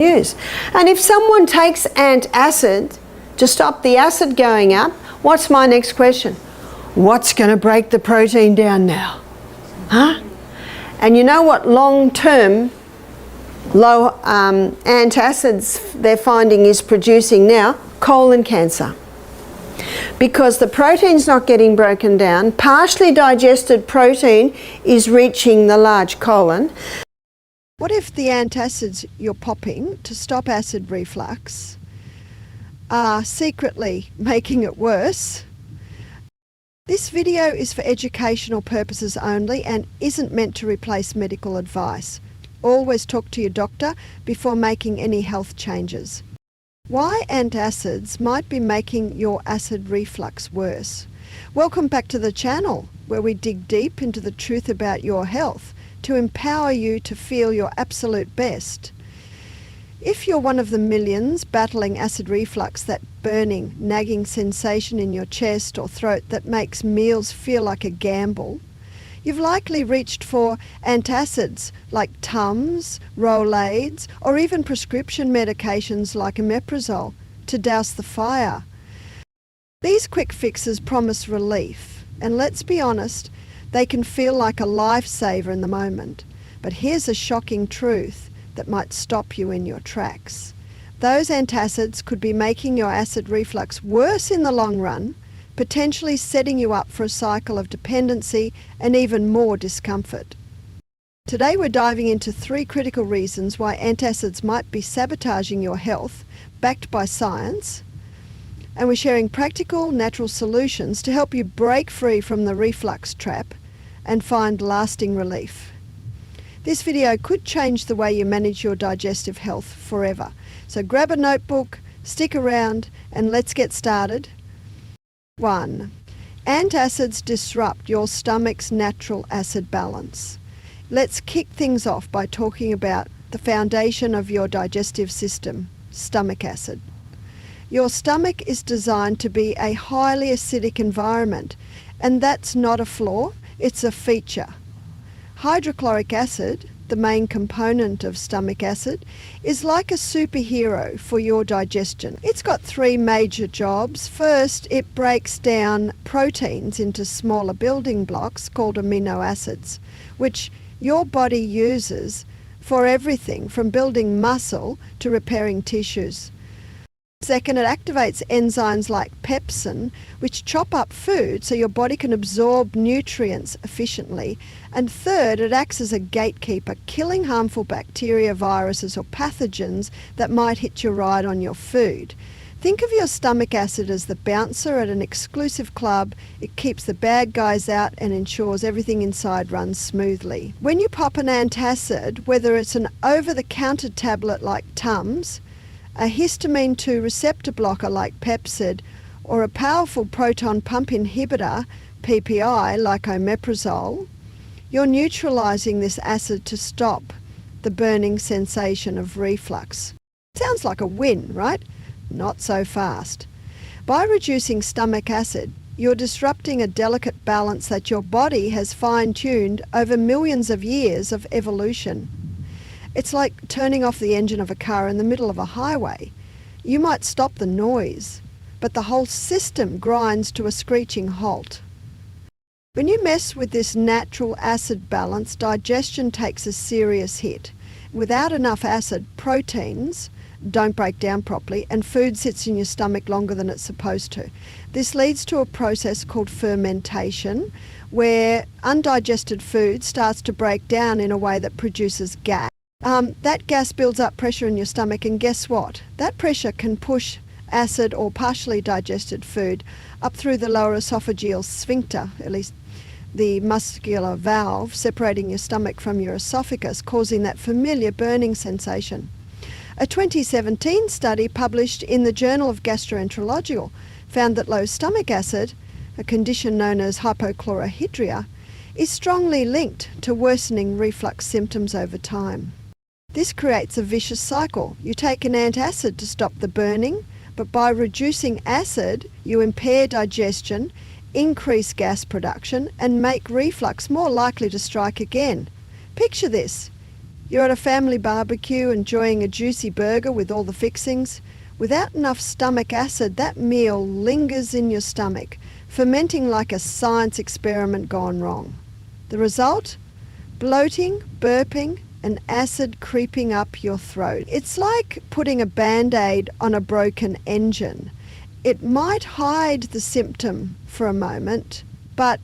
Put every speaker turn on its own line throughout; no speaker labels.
use. And if someone takes antacid to stop the acid going up, what's my next question? What's going to break the protein down now? Huh? And you know what long-term low antacids they're finding is producing now? Colon cancer. Because the protein's not getting broken down, partially digested protein is reaching the large colon. What if the antacids you're popping to stop acid reflux are secretly making it worse? This video is for educational purposes only and isn't meant to replace medical advice. Always talk to your doctor before making any health changes. Why antacids might be making your acid reflux worse? Welcome back to the channel, where we dig deep into the truth about your health to empower you to feel your absolute best. If you're one of the millions battling acid reflux, that burning, nagging sensation in your chest or throat that makes meals feel like a gamble, you've likely reached for antacids like Tums, Rolaids, or even prescription medications like omeprazole to douse the fire. These quick fixes promise relief, and let's be honest, they can feel like a lifesaver in the moment. But here's a shocking truth that might stop you in your tracks. Those antacids could be making your acid reflux worse in the long run, potentially setting you up for a cycle of dependency and even more discomfort. Today we're diving into 3 critical reasons why antacids might be sabotaging your health, backed by science, and we're sharing practical, natural solutions to help you break free from the reflux trap and find lasting relief. This video could change the way you manage your digestive health forever. So grab a notebook, stick around, and let's get started. 1. Antacids disrupt your stomach's natural acid balance. Let's kick things off by talking about the foundation of your digestive system, stomach acid. Your stomach is designed to be a highly acidic environment, and that's not a flaw, it's a feature. Hydrochloric acid, the main component of stomach acid, is like a superhero for your digestion. It's got 3 major jobs. First, it breaks down proteins into smaller building blocks called amino acids, which your body uses for everything from building muscle to repairing tissues. Second, it activates enzymes like pepsin, which chop up food so your body can absorb nutrients efficiently. And third, it acts as a gatekeeper, killing harmful bacteria, viruses, or pathogens that might hitch a ride on your food. Think of your stomach acid as the bouncer at an exclusive club. It keeps the bad guys out and ensures everything inside runs smoothly. When you pop an antacid, whether it's an over-the-counter tablet like Tums, a histamine 2 receptor blocker like Pepcid, or a powerful proton pump inhibitor, PPI, like omeprazole, you're neutralizing this acid to stop the burning sensation of reflux. Sounds like a win, right? Not so fast. By reducing stomach acid, you're disrupting a delicate balance that your body has fine-tuned over millions of years of evolution. It's like turning off the engine of a car in the middle of a highway. You might stop the noise, but the whole system grinds to a screeching halt. When you mess with this natural acid balance, digestion takes a serious hit. Without enough acid, proteins don't break down properly and food sits in your stomach longer than it's supposed to. This leads to a process called fermentation, where undigested food starts to break down in a way that produces gas. That gas builds up pressure in your stomach, and guess what? That pressure can push acid or partially digested food up through the lower esophageal sphincter, at least the muscular valve separating your stomach from your esophagus, causing that familiar burning sensation. A 2017 study published in the Journal of Gastroenterology found that low stomach acid, a condition known as hypochlorhydria, is strongly linked to worsening reflux symptoms over time. This creates a vicious cycle. You take an antacid to stop the burning, but by reducing acid, you impair digestion, increase gas production, and make reflux more likely to strike again. Picture this. You're at a family barbecue enjoying a juicy burger with all the fixings. Without enough stomach acid, that meal lingers in your stomach, fermenting like a science experiment gone wrong. The result? Bloating, burping, and acid creeping up your throat. It's like putting a Band-Aid on a broken engine. It might hide the symptom for a moment, but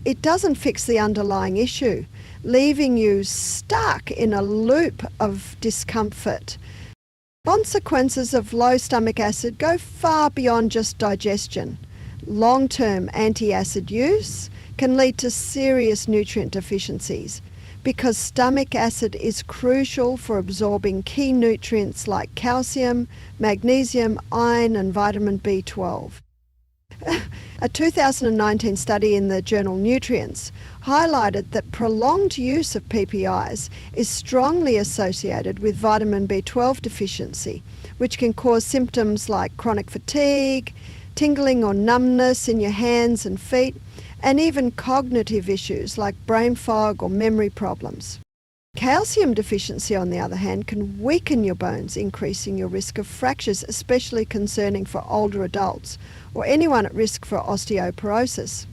it doesn't fix the underlying issue, leaving you stuck in a loop of discomfort. Consequences of low stomach acid go far beyond just digestion. Long-term antacid use can lead to serious nutrient deficiencies because stomach acid is crucial for absorbing key nutrients like calcium, magnesium, iron, and vitamin B12. A 2019 study in the journal Nutrients highlighted that prolonged use of PPIs is strongly associated with vitamin B12 deficiency, which can cause symptoms like chronic fatigue, tingling or numbness in your hands and feet, and even cognitive issues like brain fog or memory problems. Calcium deficiency, on the other hand, can weaken your bones, increasing your risk of fractures, especially concerning for older adults or anyone at risk for osteoporosis.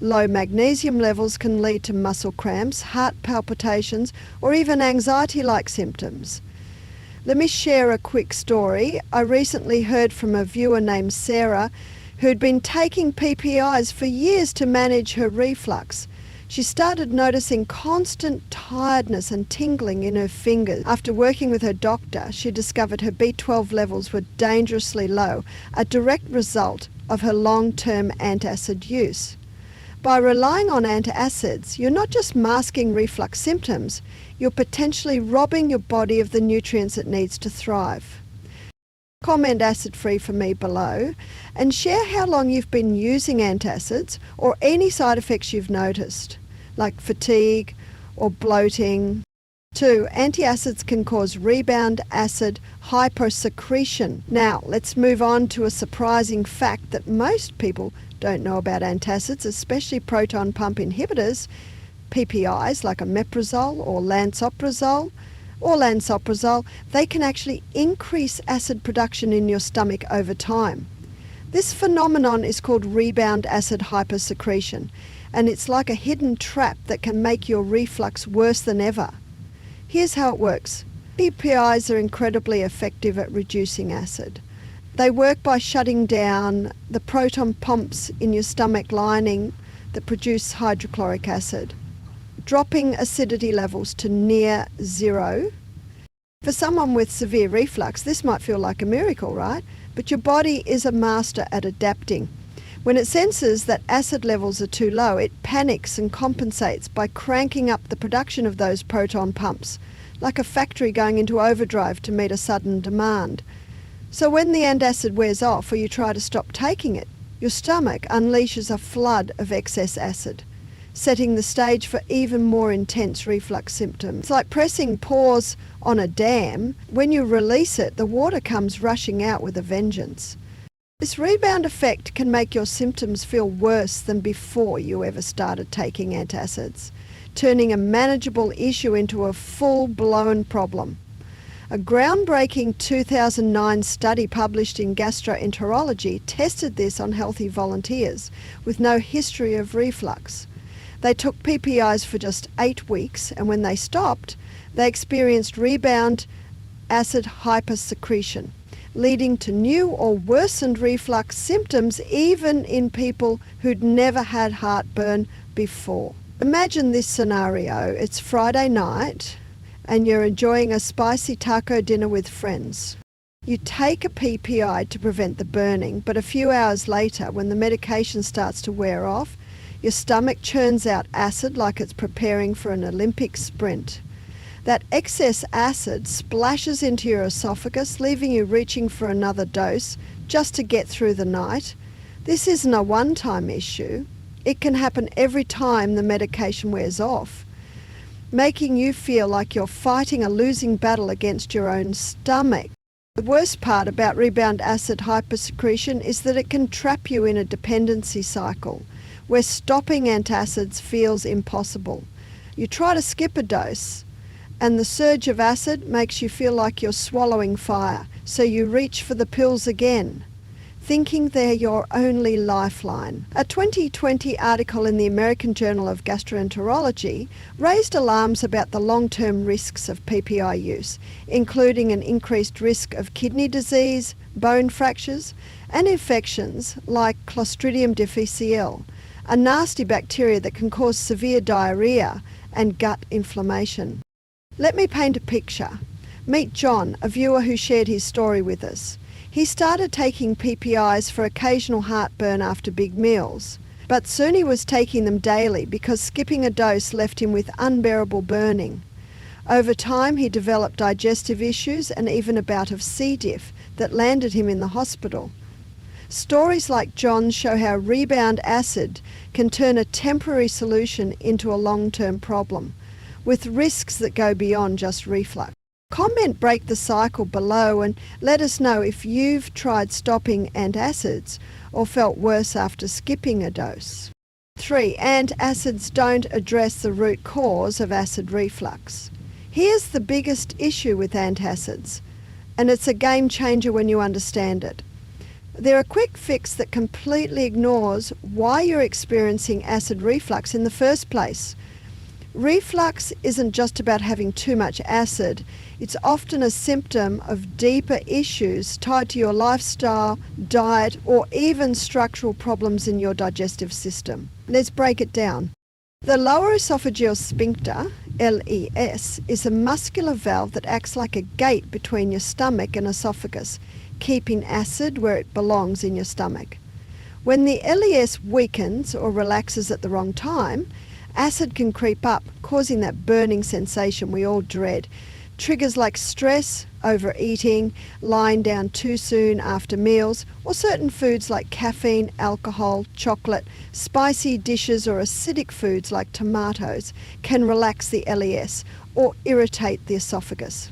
Low magnesium levels can lead to muscle cramps, heart palpitations, or even anxiety-like symptoms. Let me share a quick story. I recently heard from a viewer named Sarah who'd been taking PPIs for years to manage her reflux. She started noticing constant tiredness and tingling in her fingers. After working with her doctor, she discovered her B12 levels were dangerously low, a direct result of her long-term antacid use. By relying on antacids, you're not just masking reflux symptoms, you're potentially robbing your body of the nutrients it needs to thrive. Comment acid-free for me below and share how long you've been using antacids or any side effects you've noticed, like fatigue or bloating. 2. Antacids can cause rebound acid hypersecretion. Now, let's move on to a surprising fact that most people don't know about antacids, especially proton pump inhibitors, PPIs like omeprazole or lansoprazole, they can actually increase acid production in your stomach over time. This phenomenon is called rebound acid hypersecretion, and it's like a hidden trap that can make your reflux worse than ever. Here's how it works. PPIs are incredibly effective at reducing acid. They work by shutting down the proton pumps in your stomach lining that produce hydrochloric acid, dropping acidity levels to near zero. For someone with severe reflux, this might feel like a miracle, right? But your body is a master at adapting. When it senses that acid levels are too low, it panics and compensates by cranking up the production of those proton pumps, like a factory going into overdrive to meet a sudden demand. So when the antacid wears off or you try to stop taking it, your stomach unleashes a flood of excess acid, setting the stage for even more intense reflux symptoms. It's like pressing pause on a dam. When you release it, the water comes rushing out with a vengeance. This rebound effect can make your symptoms feel worse than before you ever started taking antacids, turning a manageable issue into a full-blown problem. A groundbreaking 2009 study published in Gastroenterology tested this on healthy volunteers with no history of reflux. They took PPIs for just 8 weeks, and when they stopped, they experienced rebound acid hypersecretion, leading to new or worsened reflux symptoms even in people who'd never had heartburn before. Imagine this scenario. It's Friday night and you're enjoying a spicy taco dinner with friends. You take a PPI to prevent the burning, but a few hours later, when the medication starts to wear off, your stomach churns out acid like it's preparing for an Olympic sprint. That excess acid splashes into your esophagus, leaving you reaching for another dose just to get through the night. This isn't a one-time issue. It can happen every time the medication wears off, making you feel like you're fighting a losing battle against your own stomach. The worst part about rebound acid hypersecretion is that it can trap you in a dependency cycle where stopping antacids feels impossible. You try to skip a dose, and the surge of acid makes you feel like you're swallowing fire, so you reach for the pills again, thinking they're your only lifeline. A 2020 article in the American Journal of Gastroenterology raised alarms about the long-term risks of PPI use, including an increased risk of kidney disease, bone fractures, and infections like Clostridium difficile, a nasty bacteria that can cause severe diarrhea and gut inflammation. Let me paint a picture. Meet John, a viewer who shared his story with us. He started taking PPIs for occasional heartburn after big meals, but soon he was taking them daily because skipping a dose left him with unbearable burning. Over time he developed digestive issues and even a bout of C. diff that landed him in the hospital. Stories like John's show how Rebound acid can turn a temporary solution into a long-term problem, with risks that go beyond just reflux. Comment Break the Cycle below and let us know if you've tried stopping antacids or felt worse after skipping a dose. 3. Antacids don't address the root cause of acid reflux. Here's the biggest issue with antacids, and it's a game changer when you understand it. They're a quick fix that completely ignores why you're experiencing acid reflux in the first place. Reflux isn't just about having too much acid. It's often a symptom of deeper issues tied to your lifestyle, diet, or even structural problems in your digestive system. Let's break it down. The lower esophageal sphincter, LES, is a muscular valve that acts like a gate between your stomach and esophagus, keeping acid where it belongs in your stomach. When the LES weakens or relaxes at the wrong time, acid can creep up, causing that burning sensation we all dread. Triggers like stress, overeating, lying down too soon after meals, or certain foods like caffeine, alcohol, chocolate, spicy dishes or acidic foods like tomatoes can relax the LES or irritate the esophagus.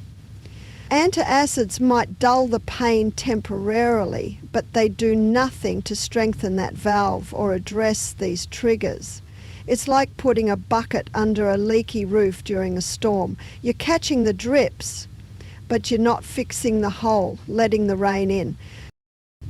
Antacids might dull the pain temporarily, but they do nothing to strengthen that valve or address these triggers. It's like putting a bucket under a leaky roof during a storm. You're catching the drips, but you're not fixing the hole, letting the rain in.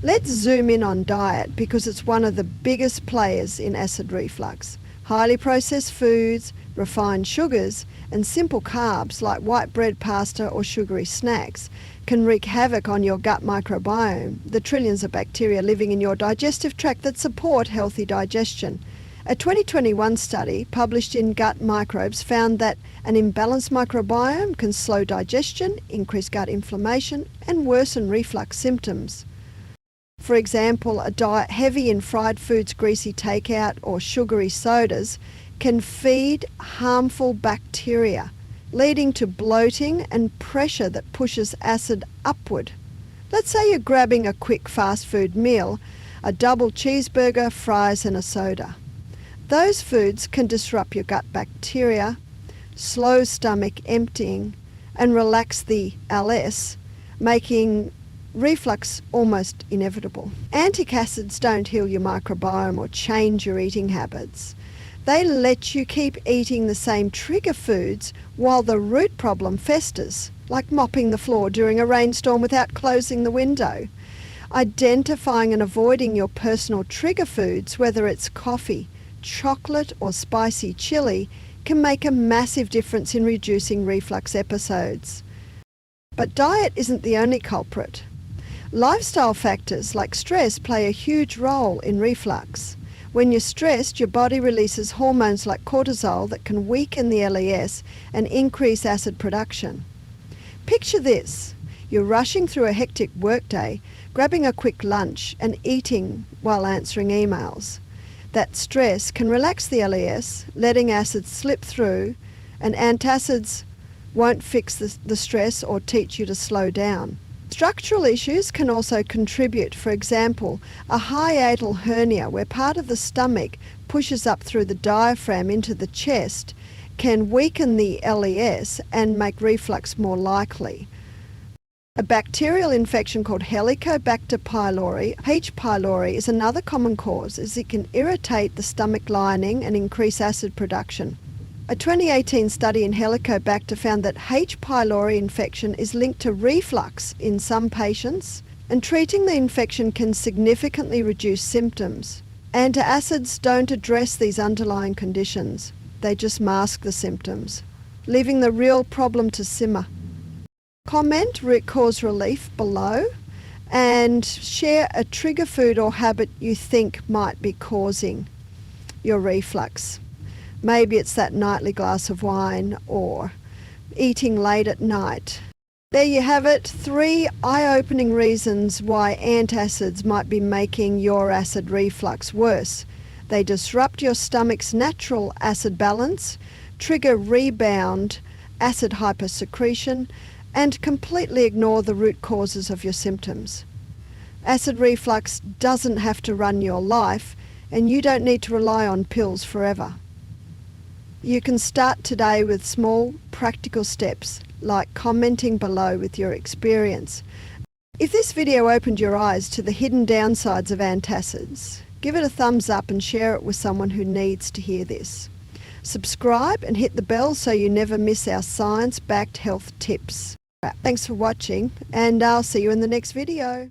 Let's zoom in on diet because it's one of the biggest players in acid reflux. Highly processed foods, refined sugars, and simple carbs like white bread, pasta, or sugary snacks can wreak havoc on your gut microbiome, the trillions of bacteria living in your digestive tract that support healthy digestion. A 2021 study published in Gut Microbes found that an imbalanced microbiome can slow digestion, increase gut inflammation, and worsen reflux symptoms. For example, a diet heavy in fried foods, greasy takeout, or sugary sodas can feed harmful bacteria, leading to bloating and pressure that pushes acid upward. Let's say you're grabbing a quick fast food meal, a double cheeseburger, fries, and a soda. Those foods can disrupt your gut bacteria, slow stomach emptying, and relax the LS, making reflux almost inevitable. Antacids don't heal your microbiome or change your eating habits. They let you keep eating the same trigger foods while the root problem festers, like mopping the floor during a rainstorm without closing the window. Identifying and avoiding your personal trigger foods, whether it's coffee, chocolate, or spicy chili, can make a massive difference in reducing reflux episodes. But diet isn't the only culprit. Lifestyle factors like stress play a huge role in reflux. When you're stressed, your body releases hormones like cortisol that can weaken the LES and increase acid production. Picture this. You're rushing through a hectic workday, grabbing a quick lunch and eating while answering emails. That stress can relax the LES, letting acid slip through, and antacids won't fix the stress or teach you to slow down. Structural issues can also contribute. For example, a hiatal hernia where part of the stomach pushes up through the diaphragm into the chest can weaken the LES and make reflux more likely. A bacterial infection called Helicobacter pylori, H. pylori, is another common cause as it can irritate the stomach lining and increase acid production. A 2018 study in Helicobacter found that H. pylori infection is linked to reflux in some patients, and treating the infection can significantly reduce symptoms. Antacids don't address these underlying conditions. They just mask the symptoms, leaving the real problem to simmer. Comment root cause relief below and share a trigger food or habit you think might be causing your reflux. Maybe it's that nightly glass of wine or eating late at night. There you have it, 3 eye-opening reasons why antacids might be making your acid reflux worse. They disrupt your stomach's natural acid balance, trigger rebound, acid hypersecretion, and completely ignore the root causes of your symptoms. Acid reflux doesn't have to run your life, and you don't need to rely on pills forever. You can start today with small, practical steps, like commenting below with your experience. If this video opened your eyes to the hidden downsides of antacids, give it a thumbs up and share it with someone who needs to hear this. Subscribe and hit the bell so you never miss our science-backed health tips. Thanks for watching, and I'll see you in the next video.